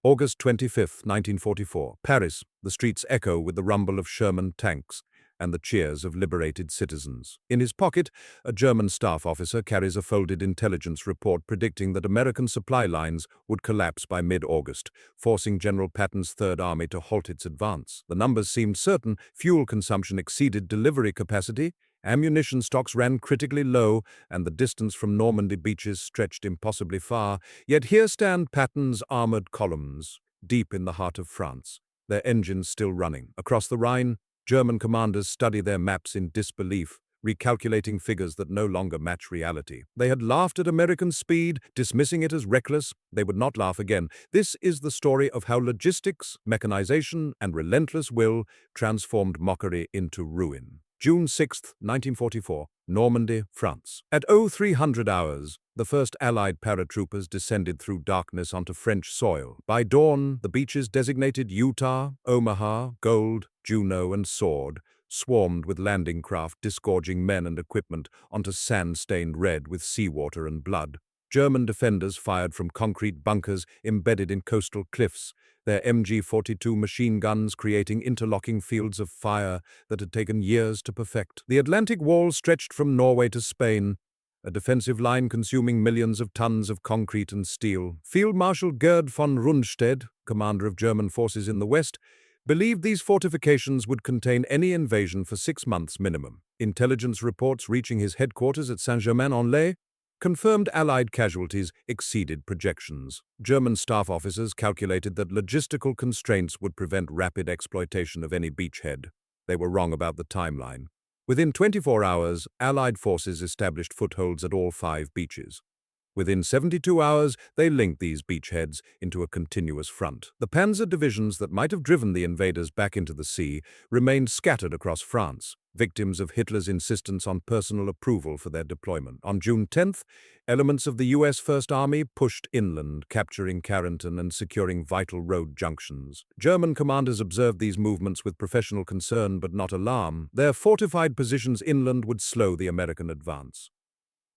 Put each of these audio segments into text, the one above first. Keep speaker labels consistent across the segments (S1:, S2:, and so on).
S1: August 25, 1944. Paris. The streets echo with the rumble of Sherman tanks and the cheers of liberated citizens. In his pocket, a German staff officer carries a folded intelligence report predicting that American supply lines would collapse by mid-August, forcing General Patton's Third Army to halt its advance. The numbers seemed certain. Fuel consumption exceeded delivery capacity, ammunition stocks ran critically low, and the distance from Normandy beaches stretched impossibly far. Yet here stand Patton's armored columns, deep in the heart of France, their engines still running. Across the Rhine, German commanders study their maps in disbelief, recalculating figures that no longer match reality. They had laughed at American speed, dismissing it as reckless. They would not laugh again. This is the story of how logistics, mechanization, and relentless will transformed mockery into ruin. June 6, 1944, Normandy, France. At 0300 hours, the first Allied paratroopers descended through darkness onto French soil. By dawn, the beaches designated Utah, Omaha, Gold, Juno, and Sword swarmed with landing craft disgorging men and equipment onto sand stained red with seawater and blood. German defenders fired from concrete bunkers embedded in coastal cliffs, their MG-42 machine guns creating interlocking fields of fire that had taken years to perfect. The Atlantic Wall stretched from Norway to Spain, a defensive line consuming millions of tons of concrete and steel. Field Marshal Gerd von Rundstedt, commander of German forces in the West, believed these fortifications would contain any invasion for 6 months minimum. Intelligence reports reaching his headquarters at Saint-Germain-en-Laye confirmed Allied casualties exceeded projections. German staff officers calculated that logistical constraints would prevent rapid exploitation of any beachhead. They were wrong about the timeline. Within 24 hours, Allied forces established footholds at all 5 beaches. Within 72 hours, they linked these beachheads into a continuous front. The panzer divisions that might have driven the invaders back into the sea remained scattered across France, victims of Hitler's insistence on personal approval for their deployment. On June 10th, elements of the U.S. First Army pushed inland, capturing Carenton and securing vital road junctions. German commanders observed these movements with professional concern but not alarm. Their fortified positions inland would slow the American advance.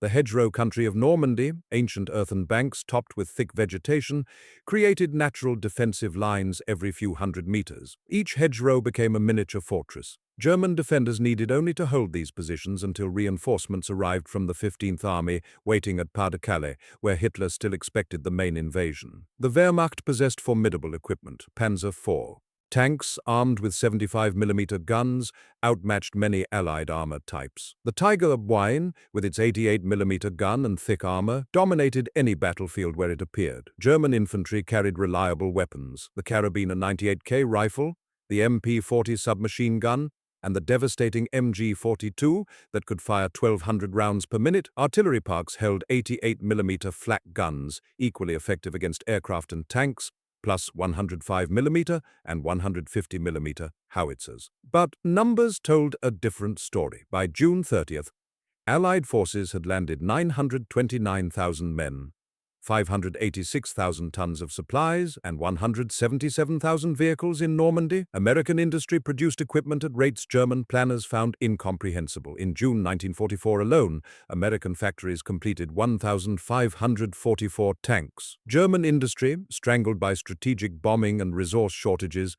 S1: The hedgerow country of Normandy, ancient earthen banks topped with thick vegetation, created natural defensive lines every few hundred meters. Each hedgerow became a miniature fortress. German defenders needed only to hold these positions until reinforcements arrived from the 15th Army, waiting at Pas-de-Calais, where Hitler still expected the main invasion. The Wehrmacht possessed formidable equipment, Panzer IV. Tanks, armed with 75mm guns, outmatched many Allied armor types. The Tiger Wine, with its 88mm gun and thick armor, dominated any battlefield where it appeared. German infantry carried reliable weapons, the Carabiner 98K rifle, the MP-40 submachine gun, and the devastating MG-42 that could fire 1,200 rounds per minute. Artillery parks held 88mm flak guns, equally effective against aircraft and tanks, plus 105mm and 150mm howitzers. But numbers told a different story. By June 30th, Allied forces had landed 929,000 men, 586,000 tons of supplies, and 177,000 vehicles in Normandy. American industry produced equipment at rates German planners found incomprehensible. In June 1944 alone, American factories completed 1,544 tanks. German industry, strangled by strategic bombing and resource shortages,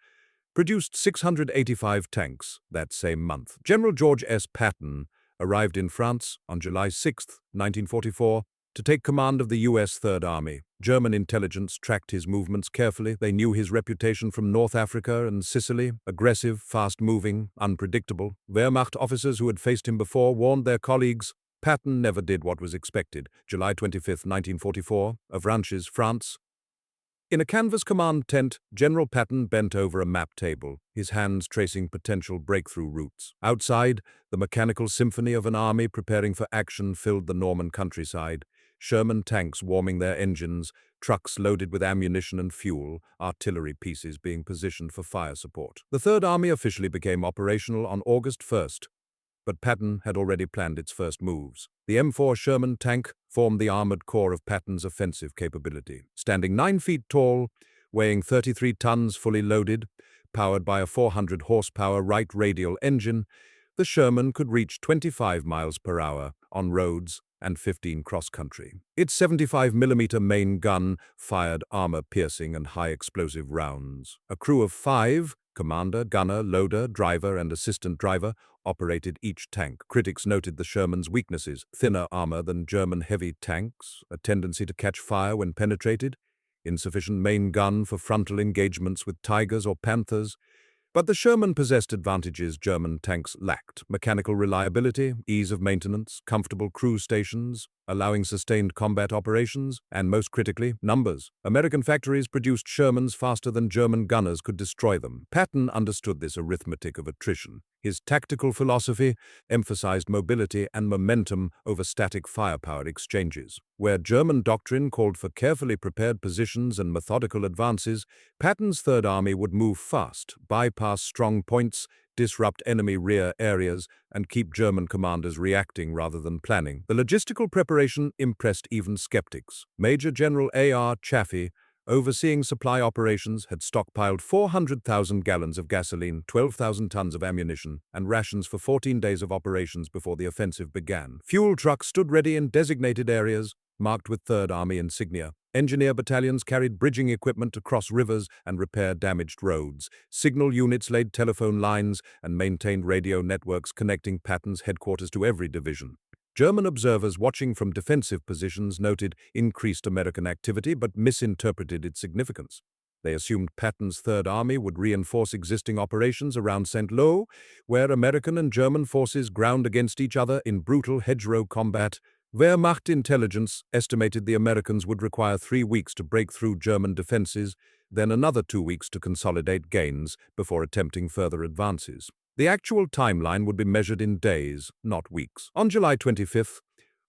S1: produced 685 tanks that same month. General George S. Patton arrived in France on July 6, 1944, to take command of the U.S. Third Army. German intelligence tracked his movements carefully. They knew his reputation from North Africa and Sicily: aggressive, fast-moving, unpredictable. Wehrmacht officers who had faced him before warned their colleagues. Patton never did what was expected. July 25, 1944, Avranches, France. In a canvas command tent, General Patton bent over a map table, his hands tracing potential breakthrough routes. Outside, the mechanical symphony of an army preparing for action filled the Norman countryside. Sherman tanks warming their engines, trucks loaded with ammunition and fuel, artillery pieces being positioned for fire support. The Third Army officially became operational on August 1st, but Patton had already planned its first moves. The M4 Sherman tank formed the armored core of Patton's offensive capability. Standing 9 feet tall, weighing 33 tons fully loaded, powered by a 400 horsepower right radial engine, the Sherman could reach 25 miles per hour on roads and 15 cross-country. Its 75mm main gun fired armor-piercing and high-explosive rounds. A crew of 5, commander, gunner, loader, driver, and assistant driver, operated each tank. Critics noted the Sherman's weaknesses: thinner armor than German heavy tanks, a tendency to catch fire when penetrated, insufficient main gun for frontal engagements with Tigers or Panthers. But the Sherman possessed advantages German tanks lacked: mechanical reliability, ease of maintenance, comfortable crew stations, allowing sustained combat operations, and most critically, numbers. American factories produced Shermans faster than German gunners could destroy them. Patton understood this arithmetic of attrition. His tactical philosophy emphasized mobility and momentum over static firepower exchanges. Where German doctrine called for carefully prepared positions and methodical advances, Patton's Third Army would move fast, bypass strong points, disrupt enemy rear areas, and keep German commanders reacting rather than planning. The logistical preparation impressed even skeptics. Major General A.R. Chaffee, overseeing supply operations, had stockpiled 400,000 gallons of gasoline, 12,000 tons of ammunition, and rations for 14 days of operations before the offensive began. Fuel trucks stood ready in designated areas, marked with Third Army insignia. Engineer battalions carried bridging equipment to cross rivers and repair damaged roads. Signal units laid telephone lines and maintained radio networks connecting Patton's headquarters to every division. German observers watching from defensive positions noted increased American activity but misinterpreted its significance. They assumed Patton's Third Army would reinforce existing operations around St. Lo, where American and German forces ground against each other in brutal hedgerow combat. Wehrmacht intelligence estimated the Americans would require 3 weeks to break through German defenses, then another 2 weeks to consolidate gains before attempting further advances. The actual timeline would be measured in days, not weeks. On July 25th,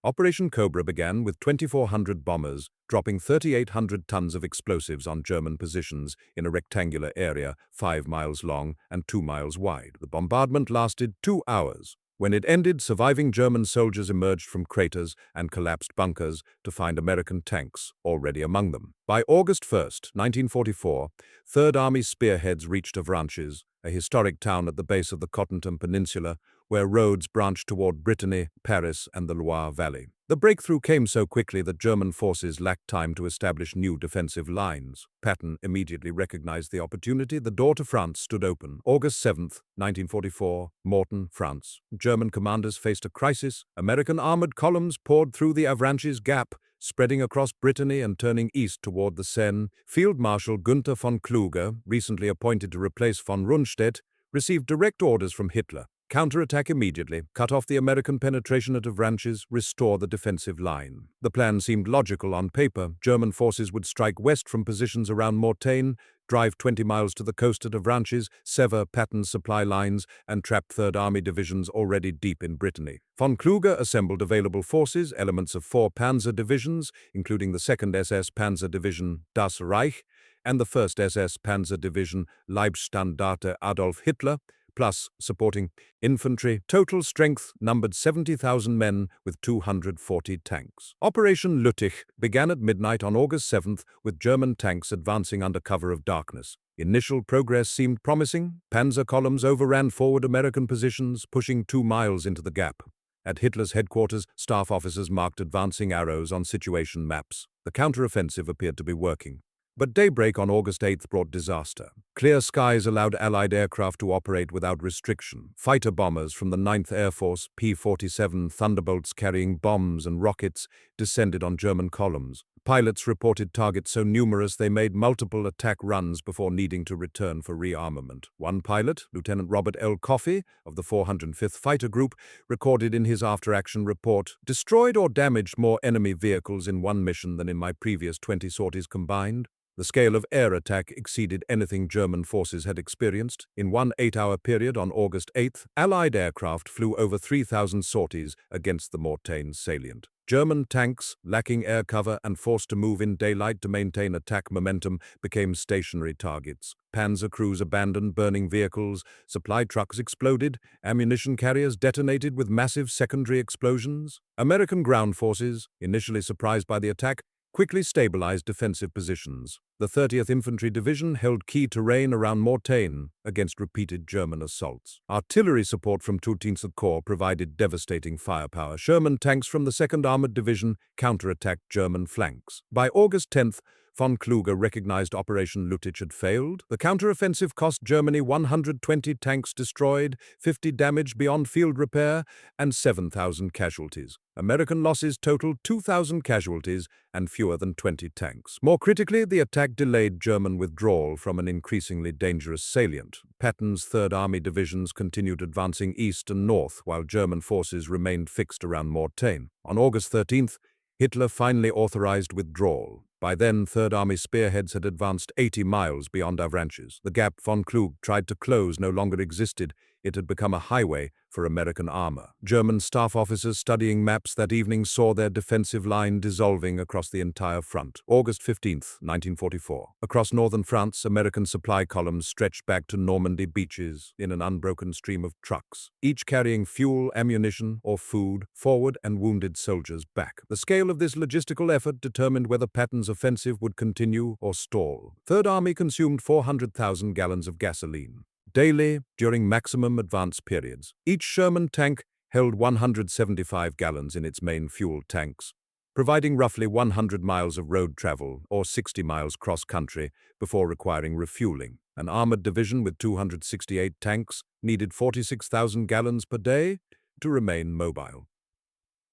S1: Operation Cobra began with 2,400 bombers dropping 3,800 tons of explosives on German positions in a rectangular area 5 miles long and 2 miles wide. The bombardment lasted 2 hours. When it ended, surviving German soldiers emerged from craters and collapsed bunkers to find American tanks already among them. By August 1st, 1944, Third Army spearheads reached Avranches, a historic town at the base of the Cotentin Peninsula, where roads branched toward Brittany, Paris, and the Loire Valley. The breakthrough came so quickly that German forces lacked time to establish new defensive lines. Patton immediately recognized the opportunity. The door to France stood open. August 7th, 1944, Mortain, France. German commanders faced a crisis. American armored columns poured through the Avranches Gap, spreading across Brittany and turning east toward the Seine. Field Marshal Günther von Kluge, recently appointed to replace von Rundstedt, received direct orders from Hitler: counterattack immediately, cut off the American penetration at Avranches, restore the defensive line. The plan seemed logical on paper. German forces would strike west from positions around Mortain, drive 20 miles to the coast at Avranches, sever Patton's supply lines, and trap Third Army divisions already deep in Brittany. Von Kluge assembled available forces, elements of 4 panzer divisions, including the 2nd SS Panzer Division Das Reich and the 1st SS Panzer Division Leibstandarte Adolf Hitler, plus supporting infantry. Total strength numbered 70,000 men with 240 tanks. Operation Lüttich began at midnight on August 7th with German tanks advancing under cover of darkness. Initial progress seemed promising. Panzer columns overran forward American positions, pushing 2 miles into the gap. At Hitler's headquarters, staff officers marked advancing arrows on situation maps. The counteroffensive appeared to be working. But daybreak on August 8th brought disaster. Clear skies allowed Allied aircraft to operate without restriction. Fighter bombers from the 9th Air Force, P-47 Thunderbolts carrying bombs and rockets, descended on German columns. Pilots reported targets so numerous they made multiple attack runs before needing to return for rearmament. One pilot, Lieutenant Robert L. Coffey of the 405th Fighter Group, recorded in his after-action report, "Destroyed or damaged more enemy vehicles in one mission than in my previous 20 sorties combined." The scale of air attack exceeded anything German forces had experienced. In one 8-hour period on August 8th, Allied aircraft flew over 3,000 sorties against the Mortain salient. German tanks, lacking air cover and forced to move in daylight to maintain attack momentum, became stationary targets. Panzer crews abandoned burning vehicles, supply trucks exploded, ammunition carriers detonated with massive secondary explosions. American ground forces, initially surprised by the attack, quickly stabilized defensive positions. The 30th Infantry Division held key terrain around Mortain against repeated German assaults. Artillery support from 13th Corps provided devastating firepower. Sherman tanks from the 2nd Armored Division counterattacked German flanks. By August 10th, von Kluge recognized Operation Lüttich had failed. The counteroffensive cost Germany 120 tanks destroyed, 50 damaged beyond field repair, and 7,000 casualties. American losses totaled 2,000 casualties and fewer than 20 tanks. More critically, the attack delayed German withdrawal from an increasingly dangerous salient. Patton's Third Army divisions continued advancing east and north, while German forces remained fixed around Mortain. On August 13th, Hitler finally authorized withdrawal. By then, Third Army spearheads had advanced 80 miles beyond Avranches. The gap von Kluge tried to close no longer existed. It had become a highway for American armor. German staff officers studying maps that evening saw their defensive line dissolving across the entire front. August 15th, 1944. Across northern France, American supply columns stretched back to Normandy beaches in an unbroken stream of trucks, each carrying fuel, ammunition, or food, forward and wounded soldiers back. The scale of this logistical effort determined whether Patton's offensive would continue or stall. Third Army consumed 400,000 gallons of gasoline daily during maximum advance periods. Each Sherman tank held 175 gallons in its main fuel tanks, providing roughly 100 miles of road travel or 60 miles cross-country before requiring refueling. An armored division with 268 tanks needed 46,000 gallons per day to remain mobile.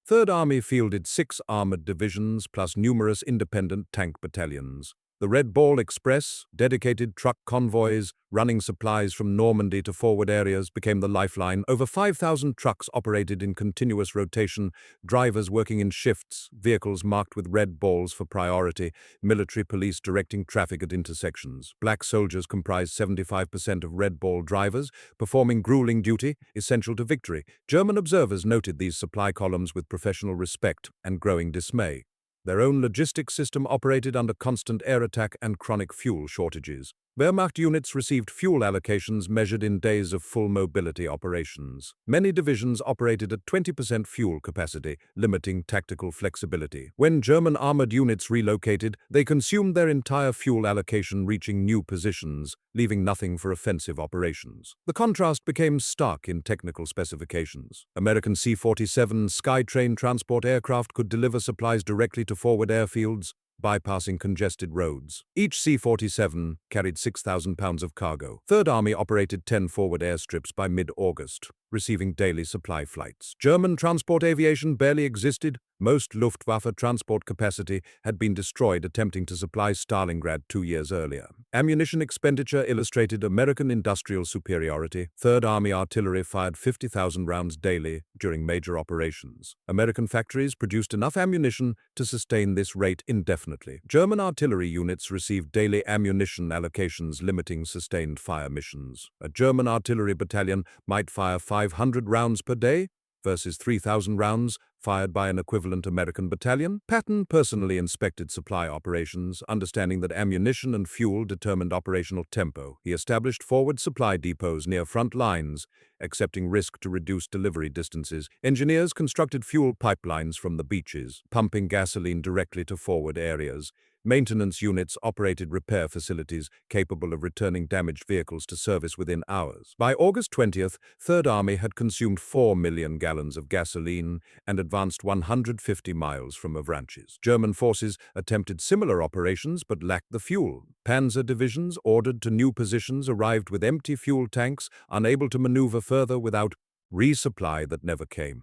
S1: Third Army fielded 6 armored divisions plus numerous independent tank battalions. The Red Ball Express, dedicated truck convoys running supplies from Normandy to forward areas, became the lifeline. Over 5,000 trucks operated in continuous rotation, drivers working in shifts, vehicles marked with red balls for priority, military police directing traffic at intersections. Black soldiers comprised 75% of Red Ball drivers, performing grueling duty, essential to victory. German observers noted these supply columns with professional respect and growing dismay. Their own logistics system operated under constant air attack and chronic fuel shortages. Wehrmacht units received fuel allocations measured in days of full mobility operations. Many divisions operated at 20% fuel capacity, limiting tactical flexibility. When German armored units relocated, they consumed their entire fuel allocation, reaching new positions, leaving nothing for offensive operations. The contrast became stark in technical specifications. American C-47 Skytrain transport aircraft could deliver supplies directly to forward airfields, bypassing congested roads. Each C-47 carried 6,000 pounds of cargo. Third Army operated 10 forward airstrips by mid-August, receiving daily supply flights. German transport aviation barely existed. Most Luftwaffe transport capacity had been destroyed attempting to supply Stalingrad 2 years earlier. Ammunition expenditure illustrated American industrial superiority. Third Army artillery fired 50,000 rounds daily during major operations. American factories produced enough ammunition to sustain this rate indefinitely. German artillery units received daily ammunition allocations, limiting sustained fire missions. A German artillery battalion might fire 500 rounds per day versus 3,000 rounds fired by an equivalent American battalion. Patton personally inspected supply operations, understanding that ammunition and fuel determined operational tempo. He established forward supply depots near front lines, accepting risk to reduce delivery distances. Engineers constructed fuel pipelines from the beaches, pumping gasoline directly to forward areas. Maintenance units operated repair facilities capable of returning damaged vehicles to service within hours. By August 20th, Third Army had consumed 4 million gallons of gasoline and advanced 150 miles from Avranches. German forces attempted similar operations but lacked the fuel. Panzer divisions ordered to new positions arrived with empty fuel tanks, unable to maneuver further without resupply that never came.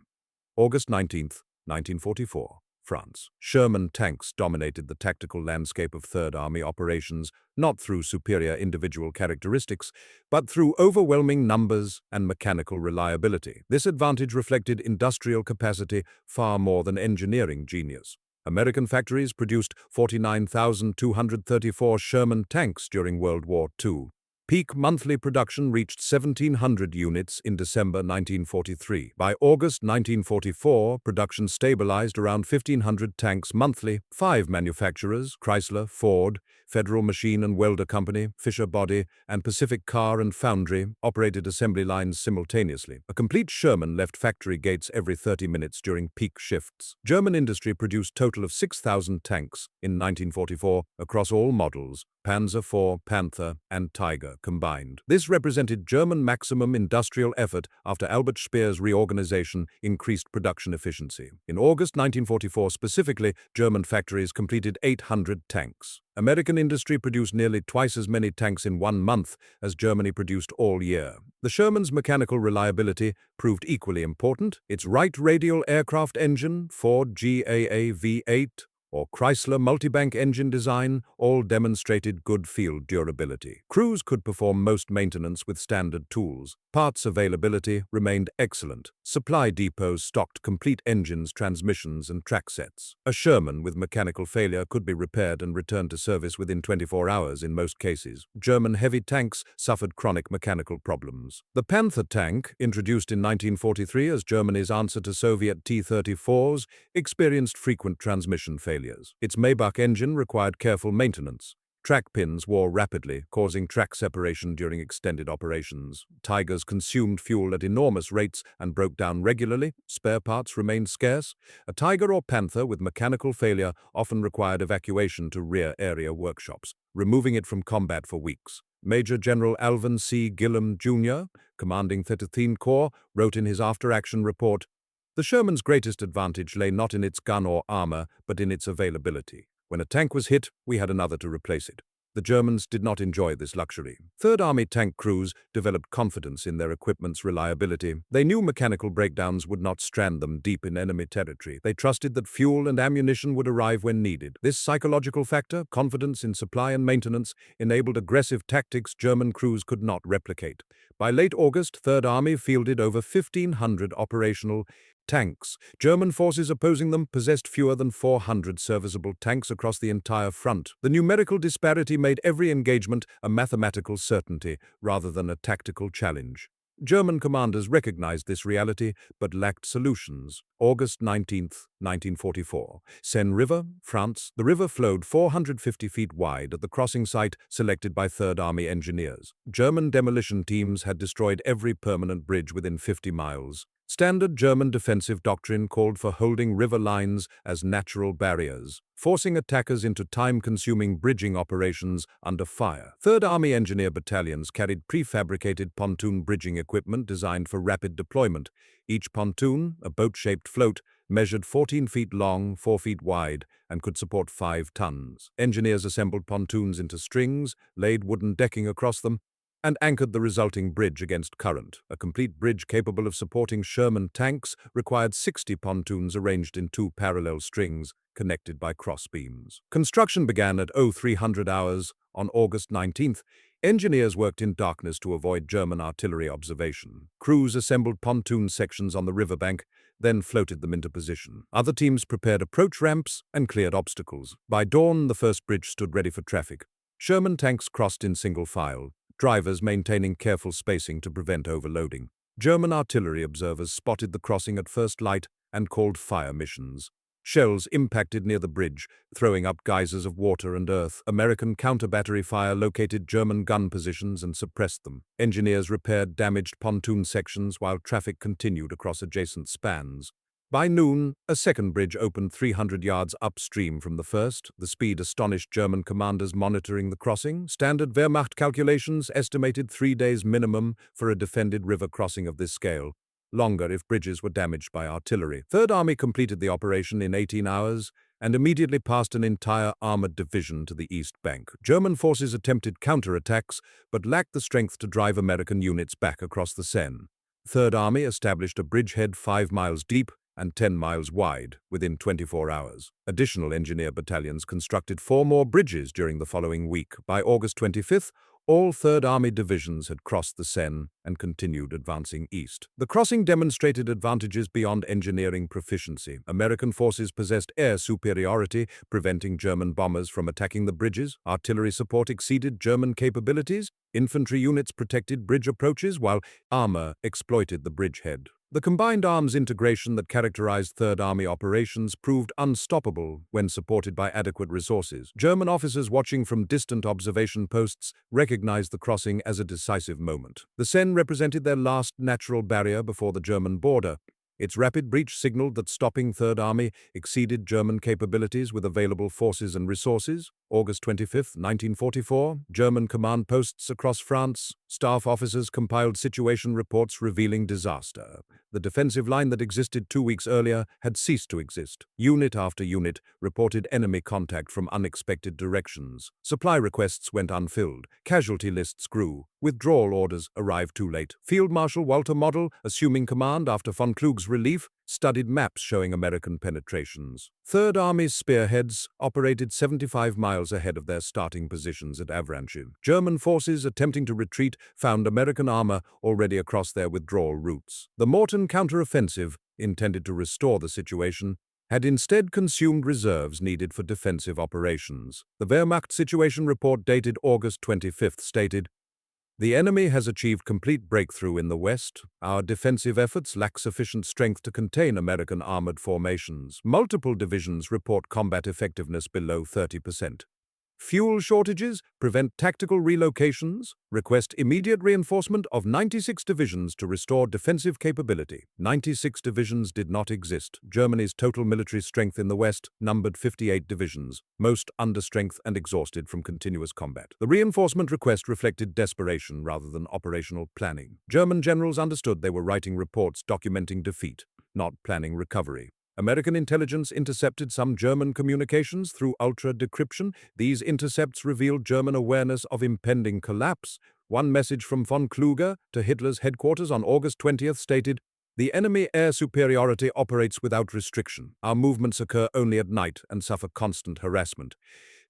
S1: August 19th, 1944. France. Sherman tanks dominated the tactical landscape of Third Army operations, not through superior individual characteristics, but through overwhelming numbers and mechanical reliability. This advantage reflected industrial capacity far more than engineering genius. American factories produced 49,234 Sherman tanks during World War II, Peak monthly production reached 1,700 units in December 1943. By August 1944, production stabilized around 1,500 tanks monthly. 5 manufacturers, Chrysler, Ford, Federal Machine and Welder Company, Fisher Body, and Pacific Car and Foundry, operated assembly lines simultaneously. A complete Sherman left factory gates every 30 minutes during peak shifts. German industry produced a total of 6,000 tanks in 1944 across all models, Panzer IV, Panther, and Tiger combined. This represented German maximum industrial effort after Albert Speer's reorganization increased production efficiency. In August 1944 specifically, German factories completed 800 tanks. American industry produced nearly twice as many tanks in 1 month as Germany produced all year. The Sherman's mechanical reliability proved equally important. Its right radial aircraft engine, Ford GAA V8, or Chrysler multibank engine design all demonstrated good field durability. Crews could perform most maintenance with standard tools. Parts availability remained excellent. Supply depots stocked complete engines, transmissions, and track sets. A Sherman with mechanical failure could be repaired and returned to service within 24 hours in most cases. German heavy tanks suffered chronic mechanical problems. The Panther tank, introduced in 1943 as Germany's answer to Soviet T-34s, experienced frequent transmission failures. Its Maybach engine required careful maintenance. Track pins wore rapidly, causing track separation during extended operations. Tigers consumed fuel at enormous rates and broke down regularly. Spare parts remained scarce. A Tiger or Panther with mechanical failure often required evacuation to rear area workshops, removing it from combat for weeks. Major General Alvin C. Gillem, Jr., commanding 13th Corps, wrote in his after-action report, "The Sherman's greatest advantage lay not in its gun or armor, but in its availability. When a tank was hit, we had another to replace it." The Germans did not enjoy this luxury. Third Army tank crews developed confidence in their equipment's reliability. They knew mechanical breakdowns would not strand them deep in enemy territory. They trusted that fuel and ammunition would arrive when needed. This psychological factor, confidence in supply and maintenance, enabled aggressive tactics German crews could not replicate. By late August, Third Army fielded over 1,500 operational tanks. German forces opposing them possessed fewer than 400 serviceable tanks across the entire front. The numerical disparity made every engagement a mathematical certainty rather than a tactical challenge. German commanders recognized this reality but lacked solutions. August 19, 1944. Seine River, France. The river flowed 450 feet wide at the crossing site selected by Third Army engineers. German demolition teams had destroyed every permanent bridge within 50 miles. Standard German defensive doctrine called for holding river lines as natural barriers, forcing attackers into time-consuming bridging operations under fire. Third Army engineer battalions carried prefabricated pontoon bridging equipment designed for rapid deployment. Each pontoon, a boat-shaped float, measured 14 feet long, 4 feet wide, and could support 5 tons. Engineers assembled pontoons into strings, laid wooden decking across them, and anchored the resulting bridge against current. A complete bridge capable of supporting Sherman tanks required 60 pontoons arranged in 2 parallel strings connected by cross beams. Construction began at 0300 hours on August 19th. Engineers worked in darkness to avoid German artillery observation. Crews assembled pontoon sections on the riverbank, then floated them into position. Other teams prepared approach ramps and cleared obstacles. By dawn, the first bridge stood ready for traffic. Sherman tanks crossed in single file, drivers maintaining careful spacing to prevent overloading. German artillery observers spotted the crossing at first light and called fire missions. Shells impacted near the bridge, throwing up geysers of water and earth. American counter-battery fire located German gun positions and suppressed them. Engineers repaired damaged pontoon sections while traffic continued across adjacent spans. By noon, a second bridge opened 300 yards upstream from the first. The speed astonished German commanders monitoring the crossing. Standard Wehrmacht calculations estimated 3 days minimum for a defended river crossing of this scale, longer if bridges were damaged by artillery. Third Army completed the operation in 18 hours and immediately passed an entire armored division to the east bank. German forces attempted counterattacks but lacked the strength to drive American units back across the Seine. Third Army established a bridgehead 5 miles deep and 10 miles wide within 24 hours. Additional engineer battalions constructed 4 more bridges during the following week. By August 25th, All Third Army divisions had crossed the Seine and continued advancing east. The crossing demonstrated advantages beyond engineering proficiency. American forces possessed air superiority, preventing German bombers from attacking the bridges. Artillery support exceeded German capabilities. Infantry units protected bridge approaches, while armor exploited the bridgehead. The combined arms integration that characterized Third Army operations proved unstoppable when supported by adequate resources. German officers watching from distant observation posts recognized the crossing as a decisive moment. The Seine represented their last natural barrier before the German border. Its rapid breach signaled that stopping Third Army exceeded German capabilities with available forces and resources. August 25, 1944, German command posts across France. Staff officers compiled situation reports revealing disaster. The defensive line that existed 2 weeks earlier had ceased to exist. Unit after unit reported enemy contact from unexpected directions. Supply requests went unfilled. Casualty lists grew. Withdrawal orders arrived too late. Field Marshal Walter Model, assuming command after von Klug's relief, studied maps showing American penetrations. Third Army's spearheads operated 75 miles ahead of their starting positions at Avranches. German forces attempting to retreat found American armor already across their withdrawal routes. The Morton counteroffensive, intended to restore the situation, had instead consumed reserves needed for defensive operations. The Wehrmacht situation report dated August 25 stated, "The enemy has achieved complete breakthrough in the west. Our defensive efforts lack sufficient strength to contain American armored formations. Multiple divisions report combat effectiveness below 30%. Fuel shortages prevent tactical relocations. Request immediate reinforcement of 96 divisions to restore defensive capability." 96 divisions did not exist. Germany's total military strength in the West numbered 58 divisions, most under strength and exhausted from continuous combat. The reinforcement request reflected desperation rather than operational planning. German generals understood they were writing reports documenting defeat, not planning recovery. American intelligence intercepted some German communications through ultra-decryption. These intercepts revealed German awareness of impending collapse. One message from von Kluge to Hitler's headquarters on August 20th stated, "The enemy air superiority operates without restriction. Our movements occur only at night and suffer constant harassment.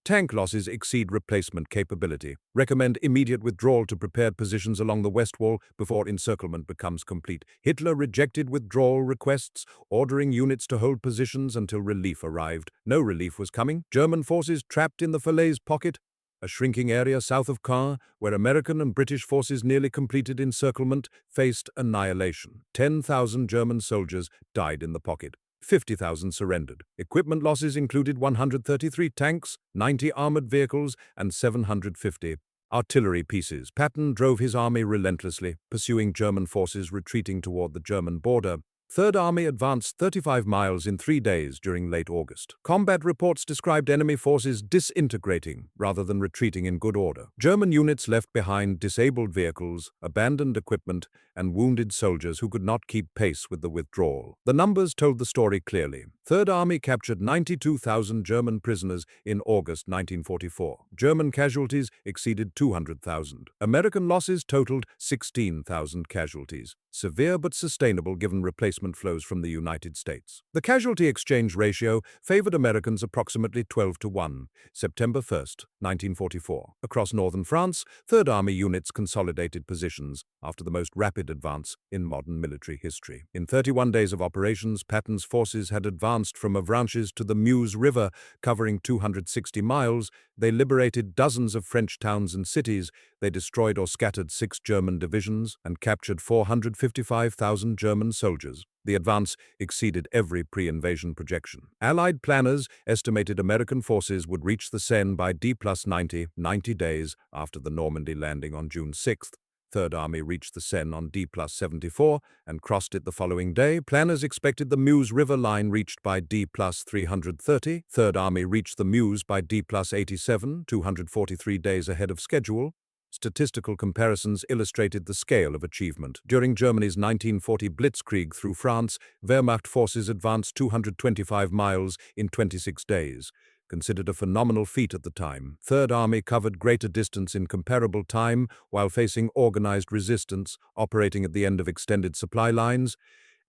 S1: Tank losses exceed replacement capability. Recommend immediate withdrawal to prepared positions along the west wall before encirclement becomes complete." Hitler rejected withdrawal requests, ordering units to hold positions until relief arrived. No relief was coming. German forces trapped in the Falaise pocket, a shrinking area south of Caen, where American and British forces nearly completed encirclement, faced annihilation. 10,000 German soldiers died in the pocket. 50,000 surrendered. Equipment losses included 133 tanks, 90 armored vehicles, and 750 artillery pieces. Patton drove his army relentlessly, pursuing German forces retreating toward the German border. Third Army advanced 35 miles in 3 days during late August. Combat reports described enemy forces disintegrating rather than retreating in good order. German units left behind disabled vehicles, abandoned equipment, and wounded soldiers who could not keep pace with the withdrawal. The numbers told the story clearly. Third Army captured 92,000 German prisoners in August 1944. German casualties exceeded 200,000. American losses totaled 16,000 casualties. Severe but sustainable given replacement flows from the United States. The casualty exchange ratio favored Americans approximately 12 to 1, September 1, 1944. Across northern France, Third Army units consolidated positions after the most rapid advance in modern military history. In 31 days of operations, Patton's forces had advanced from Avranches to the Meuse River, covering 260 miles. They liberated dozens of French towns and cities. They destroyed or scattered 6 German divisions and captured 455,000 German soldiers. The advance exceeded every pre-invasion projection. Allied planners estimated American forces would reach the Seine by D+90 days after the Normandy landing on June 6th. Third Army reached the Seine on D+74 and crossed it the following day. Planners expected the Meuse River line reached by D+330. Third Army reached the Meuse by D+87, 243 days ahead of schedule. Statistical comparisons illustrated the scale of achievement. During Germany's 1940 blitzkrieg through France, Wehrmacht forces advanced 225 miles in 26 days. Considered a phenomenal feat at the time, Third Army covered greater distance in comparable time while facing organized resistance, operating at the end of extended supply lines.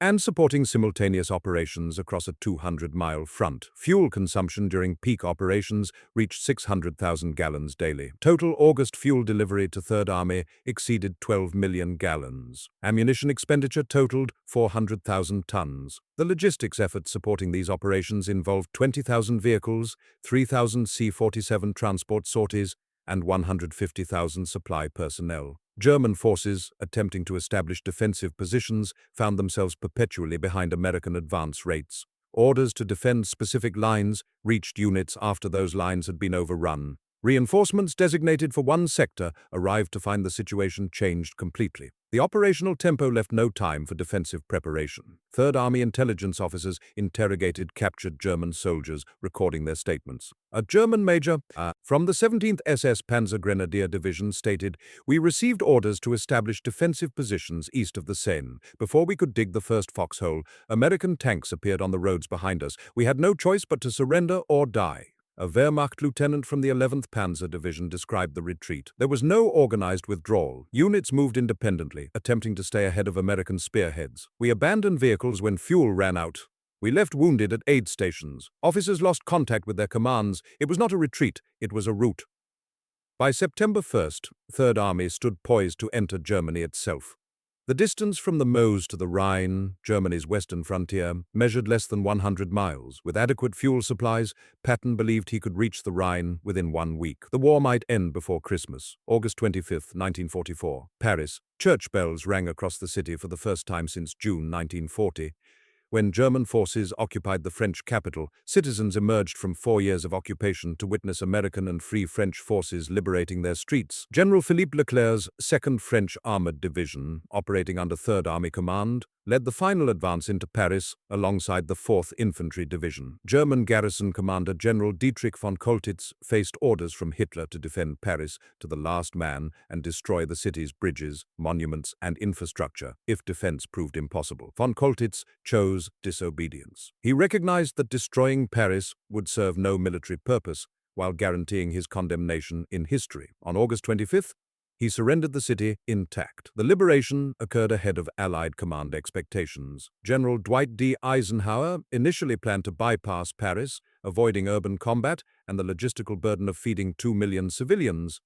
S1: and supporting simultaneous operations across a 200-mile front. Fuel consumption during peak operations reached 600,000 gallons daily. Total August fuel delivery to Third Army exceeded 12 million gallons. Ammunition expenditure totaled 400,000 tons. The logistics efforts supporting these operations involved 20,000 vehicles, 3,000 C-47 transport sorties, and 150,000 supply personnel. German forces, attempting to establish defensive positions, found themselves perpetually behind American advance rates. Orders to defend specific lines reached units after those lines had been overrun. Reinforcements designated for one sector arrived to find the situation changed completely. The operational tempo left no time for defensive preparation. Third Army intelligence officers interrogated captured German soldiers, recording their statements. A German major from the 17th SS Panzer Grenadier Division stated, "We received orders to establish defensive positions east of the Seine. Before we could dig the first foxhole, American tanks appeared on the roads behind us. We had no choice but to surrender or die." A Wehrmacht lieutenant from the 11th Panzer Division described the retreat. There was no organized withdrawal. Units moved independently, attempting to stay ahead of American spearheads. "We abandoned vehicles when fuel ran out. We left wounded at aid stations. Officers lost contact with their commands. It was not a retreat, it was a rout." By September 1st, Third Army stood poised to enter Germany itself. The distance from the Meuse to the Rhine, Germany's western frontier, measured less than 100 miles. With adequate fuel supplies, Patton believed he could reach the Rhine within 1 week. The war might end before Christmas. August 25, 1944. Paris. Church bells rang across the city for the first time since June 1940. When German forces occupied the French capital, citizens emerged from 4 years of occupation to witness American and Free French forces liberating their streets. General Philippe Leclerc's 2nd French Armored Division, operating under Third Army Command, led the final advance into Paris alongside the 4th Infantry Division. German garrison commander General Dietrich von Choltitz faced orders from Hitler to defend Paris to the last man and destroy the city's bridges, monuments, and infrastructure if defense proved impossible. Von Choltitz chose disobedience. He recognized that destroying Paris would serve no military purpose while guaranteeing his condemnation in history. On August 25th, he surrendered the city intact. The liberation occurred ahead of Allied command expectations. General Dwight D. Eisenhower initially planned to bypass Paris, avoiding urban combat and the logistical burden of feeding 2 million civilians.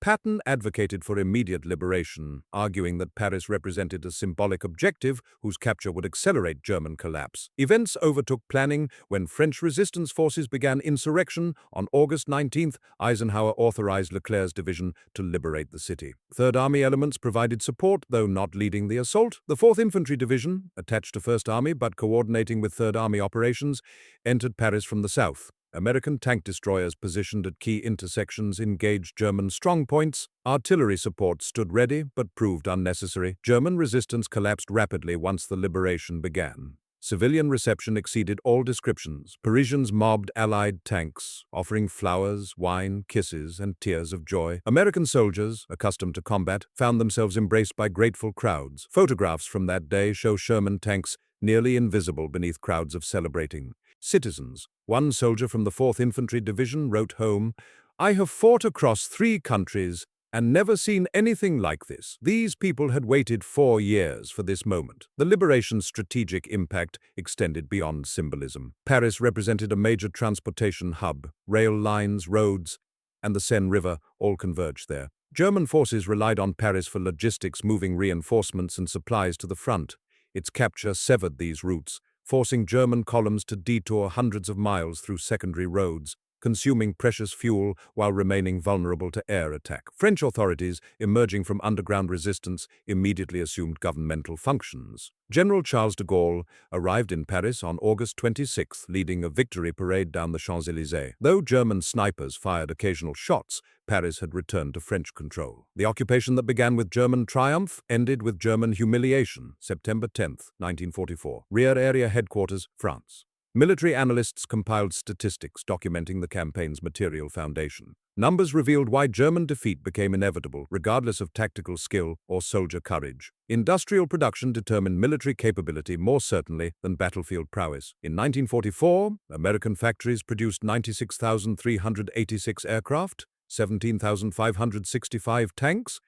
S1: Patton advocated for immediate liberation, arguing that Paris represented a symbolic objective whose capture would accelerate German collapse. Events overtook planning when French resistance forces began insurrection. On August 19th, Eisenhower authorized Leclerc's division to liberate the city. Third Army elements provided support, though not leading the assault. The 4th Infantry Division, attached to First Army but coordinating with Third Army operations, entered Paris from the south. American tank destroyers positioned at key intersections engaged German strongpoints. Artillery support stood ready but proved unnecessary. German resistance collapsed rapidly once the liberation began. Civilian reception exceeded all descriptions. Parisians mobbed Allied tanks, offering flowers, wine, kisses, and tears of joy. American soldiers, accustomed to combat, found themselves embraced by grateful crowds. Photographs from that day show Sherman tanks nearly invisible beneath crowds of celebrating citizens. One soldier from the 4th Infantry Division wrote home, "I have fought across 3 countries and never seen anything like this." These people had waited 4 years for this moment. The liberation's strategic impact extended beyond symbolism. Paris represented a major transportation hub. Rail lines, roads, and the Seine River all converged there. German forces relied on Paris for logistics, moving reinforcements and supplies to the front. Its capture severed these routes, forcing German columns to detour hundreds of miles through secondary roads, consuming precious fuel while remaining vulnerable to air attack. French authorities, emerging from underground resistance, immediately assumed governmental functions. General Charles de Gaulle arrived in Paris on August 26th, leading a victory parade down the Champs-Élysées. Though German snipers fired occasional shots, Paris had returned to French control. The occupation that began with German triumph ended with German humiliation. September 10th, 1944. Rear Area Headquarters, France. Military analysts compiled statistics documenting the campaign's material foundation. Numbers revealed why German defeat became inevitable, regardless of tactical skill or soldier courage. Industrial production determined military capability more certainly than battlefield prowess. In 1944, American factories produced 96,386 aircraft, 17,565 tanks,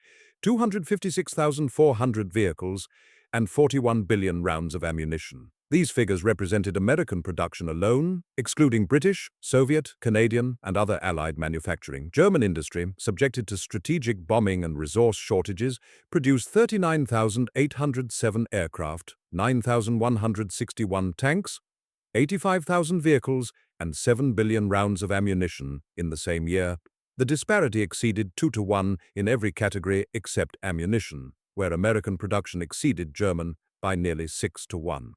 S1: 256,400 vehicles, and 41 billion rounds of ammunition. These figures represented American production alone, excluding British, Soviet, Canadian, and other Allied manufacturing. German industry, subjected to strategic bombing and resource shortages, produced 39,807 aircraft, 9,161 tanks, 85,000 vehicles, and 7 billion rounds of ammunition in the same year. The disparity exceeded 2 to 1 in every category except ammunition, where American production exceeded German by nearly 6 to 1.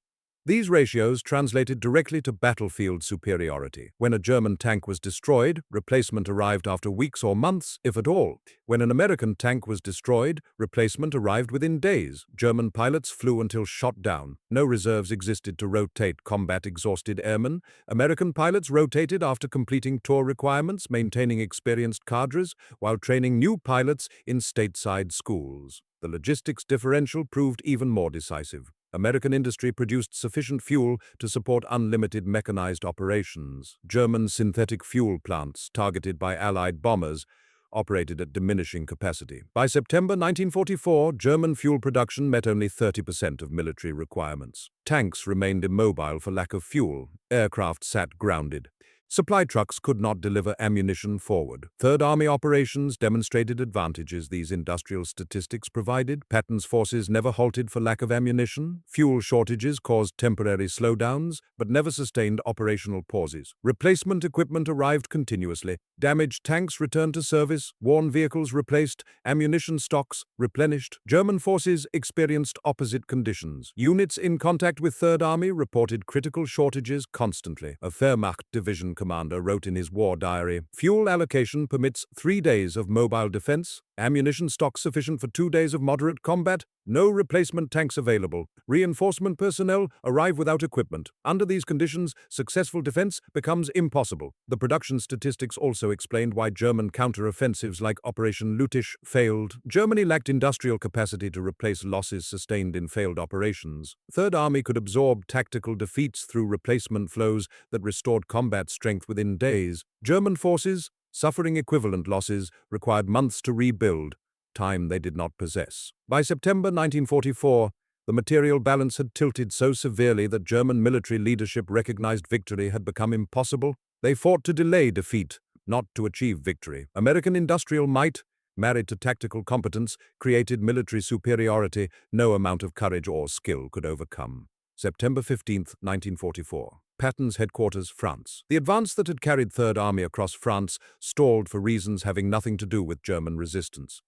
S1: These ratios translated directly to battlefield superiority. When a German tank was destroyed, replacement arrived after weeks or months, if at all. When an American tank was destroyed, replacement arrived within days. German pilots flew until shot down. No reserves existed to rotate combat-exhausted airmen. American pilots rotated after completing tour requirements, maintaining experienced cadres, while training new pilots in stateside schools. The logistics differential proved even more decisive. American industry produced sufficient fuel to support unlimited mechanized operations. German synthetic fuel plants, targeted by Allied bombers, operated at diminishing capacity. By September 1944, German fuel production met only 30% of military requirements. Tanks remained immobile for lack of fuel. Aircraft sat grounded. Supply trucks could not deliver ammunition forward. Third Army operations demonstrated advantages these industrial statistics provided. Patton's forces never halted for lack of ammunition. Fuel shortages caused temporary slowdowns, but never sustained operational pauses. Replacement equipment arrived continuously. Damaged tanks returned to service. Worn vehicles replaced. Ammunition stocks replenished. German forces experienced opposite conditions. Units in contact with Third Army reported critical shortages constantly. A Wehrmacht division commander wrote in his war diary, "Fuel allocation permits 3 days of mobile defense, ammunition stock sufficient for 2 days of moderate combat, no replacement tanks available. Reinforcement personnel arrive without equipment. Under these conditions, successful defense becomes impossible." The production statistics also explained why German counter-offensives like Operation Lüttich failed. Germany lacked industrial capacity to replace losses sustained in failed operations. Third Army could absorb tactical defeats through replacement flows that restored combat strength within days. German forces, suffering equivalent losses, required months to rebuild, time they did not possess. By September 1944, the material balance had tilted so severely that German military leadership recognized victory had become impossible. They fought to delay defeat, not to achieve victory. American industrial might, married to tactical competence, created military superiority no amount of courage or skill could overcome. September 15, 1944. Patton's headquarters, France. The advance that had carried Third Army across France stalled for reasons having nothing to do with German resistance.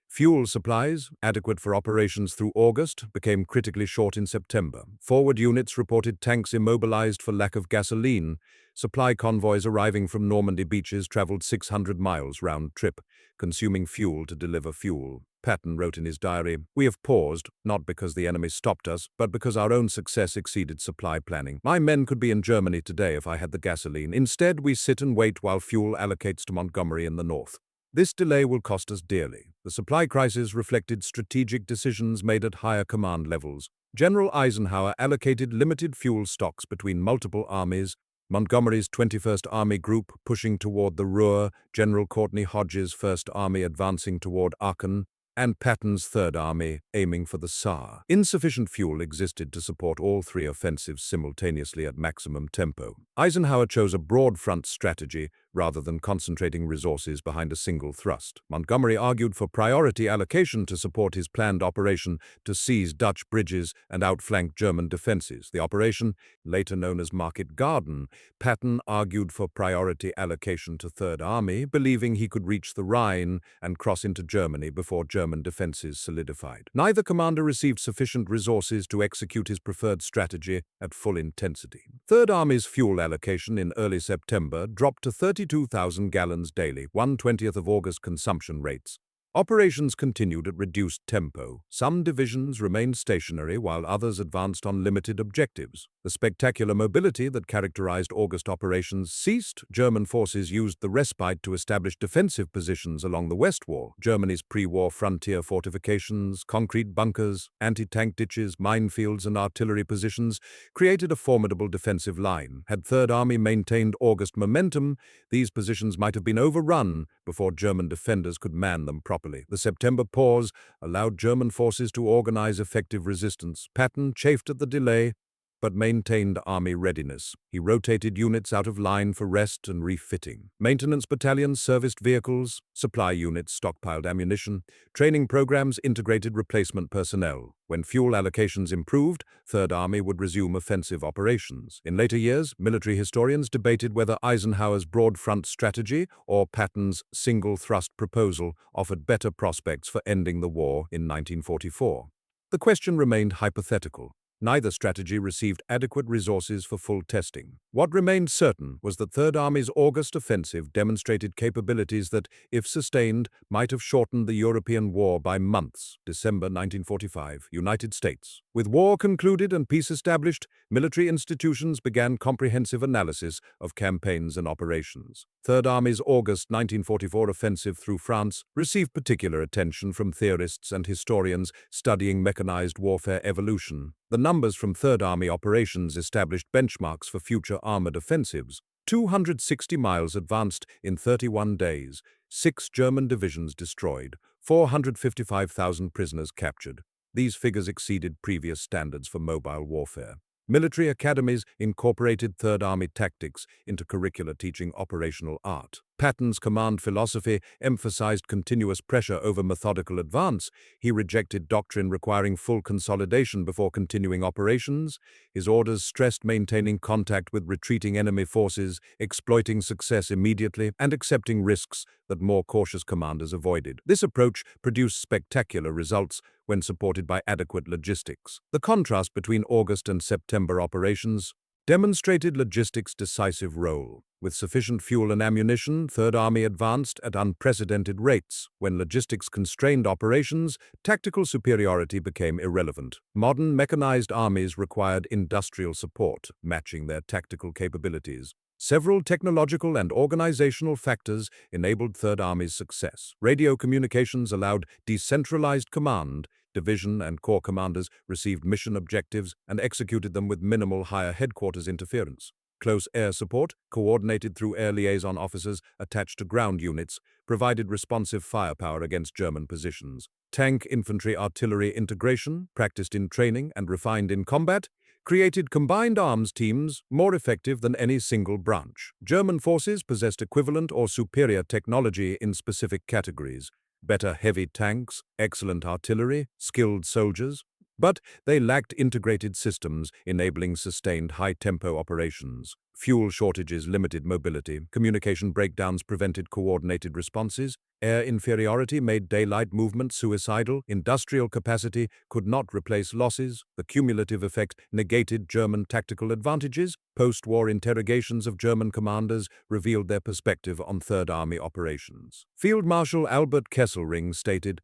S1: Fuel supplies, adequate for operations through August, became critically short in September. Forward units reported tanks immobilized for lack of gasoline. Supply convoys arriving from Normandy beaches traveled 600 miles round trip, consuming fuel to deliver fuel. Patton wrote in his diary, "We have paused, not because the enemy stopped us, but because our own success exceeded supply planning. My men could be in Germany today if I had the gasoline. Instead, we sit and wait while fuel allocates to Montgomery in the north. This delay will cost us dearly." The supply crisis reflected strategic decisions made at higher command levels. General Eisenhower allocated limited fuel stocks between multiple armies. Montgomery's 21st Army Group pushing toward the Ruhr, General Courtney Hodges' 1st Army advancing toward Aachen, and Patton's Third Army aiming for the Saar. Insufficient fuel existed to support all three offensives simultaneously at maximum tempo. Eisenhower chose a broad front strategy rather than concentrating resources behind a single thrust. Montgomery argued for priority allocation to support his planned operation to seize Dutch bridges and outflank German defenses. The operation, later known as Market Garden, Patton argued for priority allocation to Third Army, believing he could reach the Rhine and cross into Germany before German defenses solidified. Neither commander received sufficient resources to execute his preferred strategy at full intensity. Third Army's fuel allocation in early September dropped to 32,000 gallons daily, 1/20th of August consumption rates. Operations continued at reduced tempo. Some divisions remained stationary while others advanced on limited objectives. The spectacular mobility that characterized August operations ceased. German forces used the respite to establish defensive positions along the West Wall. Germany's pre-war frontier fortifications, concrete bunkers, anti-tank ditches, minefields, and artillery positions created a formidable defensive line. Had Third Army maintained August momentum, these positions might have been overrun before German defenders could man them properly. The September pause allowed German forces to organize effective resistance. Patton chafed at the delay, but maintained army readiness. He rotated units out of line for rest and refitting. Maintenance battalions serviced vehicles, supply units stockpiled ammunition, training programs integrated replacement personnel. When fuel allocations improved, Third Army would resume offensive operations. In later years, military historians debated whether Eisenhower's broad front strategy or Patton's single-thrust proposal offered better prospects for ending the war in 1944. The question remained hypothetical. Neither strategy received adequate resources for full testing. What remained certain was that Third Army's August offensive demonstrated capabilities that, if sustained, might have shortened the European war by months. December 1945, United States. With war concluded and peace established, military institutions began comprehensive analysis of campaigns and operations. Third Army's August 1944 offensive through France received particular attention from theorists and historians studying mechanized warfare evolution. The numbers from Third Army operations established benchmarks for future armored offensives. 260 miles advanced in 31 days, 6 German divisions destroyed, 455,000 prisoners captured. These figures exceeded previous standards for mobile warfare. Military academies incorporated Third Army tactics into curricula teaching operational art. Patton's command philosophy emphasized continuous pressure over methodical advance. He rejected doctrine requiring full consolidation before continuing operations. His orders stressed maintaining contact with retreating enemy forces, exploiting success immediately, and accepting risks that more cautious commanders avoided. This approach produced spectacular results when supported by adequate logistics. The contrast between August and September operations demonstrated logistics' decisive role. With sufficient fuel and ammunition, Third Army advanced at unprecedented rates. When logistics constrained operations, tactical superiority became irrelevant. Modern mechanized armies required industrial support, matching their tactical capabilities. Several technological and organizational factors enabled Third Army's success. Radio communications allowed decentralized command. Division and corps commanders received mission objectives and executed them with minimal higher headquarters interference. Close air support, coordinated through air liaison officers attached to ground units, provided responsive firepower against German positions. Tank infantry artillery integration, practiced in training and refined in combat, created combined arms teams more effective than any single branch. German forces possessed equivalent or superior technology in specific categories: better heavy tanks, excellent artillery, skilled soldiers, but they lacked integrated systems enabling sustained high-tempo operations. Fuel shortages limited mobility, communication breakdowns prevented coordinated responses, air inferiority made daylight movement suicidal, industrial capacity could not replace losses, the cumulative effect negated German tactical advantages. Post-war interrogations of German commanders revealed their perspective on Third Army operations. Field Marshal Albert Kesselring stated,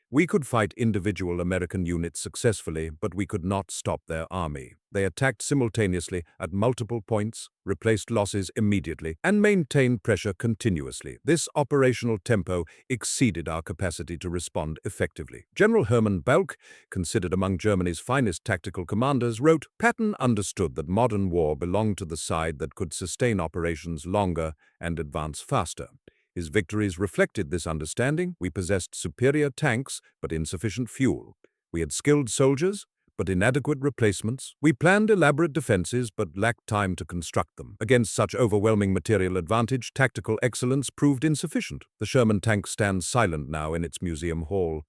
S1: "We could fight individual American units successfully, but we could not stop their army. They attacked simultaneously at multiple points, replaced losses immediately, and maintained pressure continuously. This operational tempo exceeded our capacity to respond effectively." General Hermann Balck, considered among Germany's finest tactical commanders, wrote, "Patton understood that modern war belonged to the side that could sustain operations longer and advance faster. His victories reflected this understanding. We possessed superior tanks, but insufficient fuel. We had skilled soldiers, but inadequate replacements. We planned elaborate defenses, but lacked time to construct them. Against such overwhelming material advantage, tactical excellence proved insufficient. The Sherman tank stands silent now in its museum hall.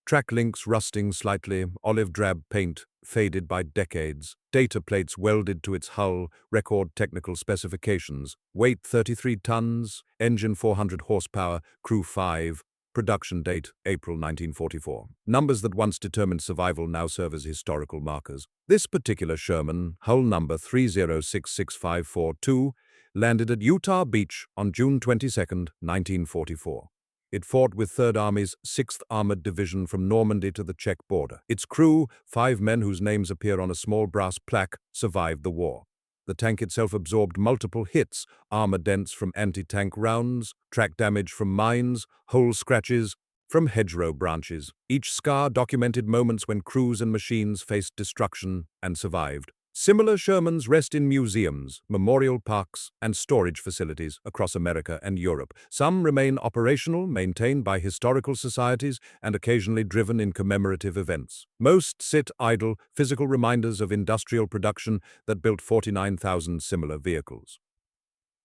S1: Track links rusting slightly, olive drab paint faded by decades, data plates welded to its hull, record technical specifications, weight 33 tons, engine 400 horsepower, crew 5, production date April 1944. Numbers that once determined survival now serve as historical markers. This particular Sherman, hull number 3066542, landed at Utah Beach on June 22, 1944. It fought with Third Army's 6th Armored Division from Normandy to the Czech border. Its crew, 5 men whose names appear on a small brass plaque, survived the war. The tank itself absorbed multiple hits, armor dents from anti-tank rounds, track damage from mines, hole scratches from hedgerow branches. Each scar documented moments when crews and machines faced destruction and survived. Similar Shermans rest in museums, memorial parks, and storage facilities across America and Europe. Some remain operational, maintained by historical societies, and occasionally driven in commemorative events. Most sit idle, physical reminders of industrial production that built 49,000 similar vehicles.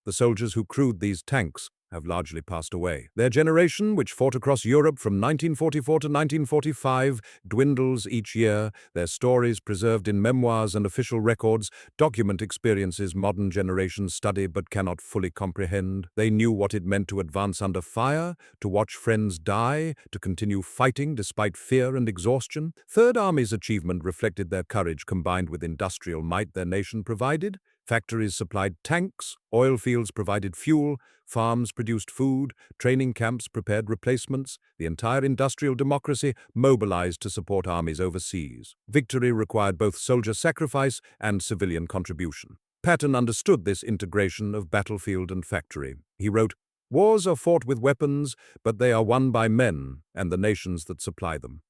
S1: The soldiers who crewed these tanks have largely passed away. Their generation, which fought across Europe from 1944 to 1945, dwindles each year. Their stories, preserved in memoirs and official records, document experiences modern generations study but cannot fully comprehend. They knew what it meant to advance under fire, to watch friends die, to continue fighting despite fear and exhaustion. Third Army's achievement reflected their courage combined with industrial might their nation provided. Factories supplied tanks, oil fields provided fuel, farms produced food, training camps prepared replacements. The entire industrial democracy mobilized to support armies overseas. Victory required both soldier sacrifice and civilian contribution. Patton understood this integration of battlefield and factory. He wrote, "Wars are fought with weapons, but they are won by men and the nations that supply them.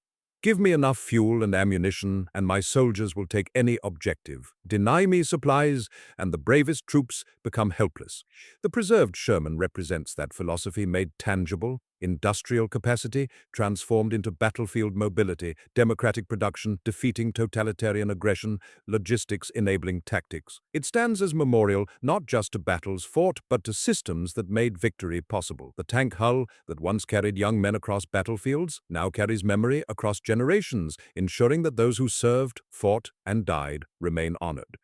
S1: Give me enough fuel and ammunition, and my soldiers will take any objective. Deny me supplies, and the bravest troops become helpless." The preserved Sherman represents that philosophy made tangible, industrial capacity transformed into battlefield mobility, democratic production defeating totalitarian aggression, logistics enabling tactics. It stands as memorial not just to battles fought, but to systems that made victory possible. The tank hull that once carried young men across battlefields now carries memory across generations, ensuring that those who served, fought, and died remain honored.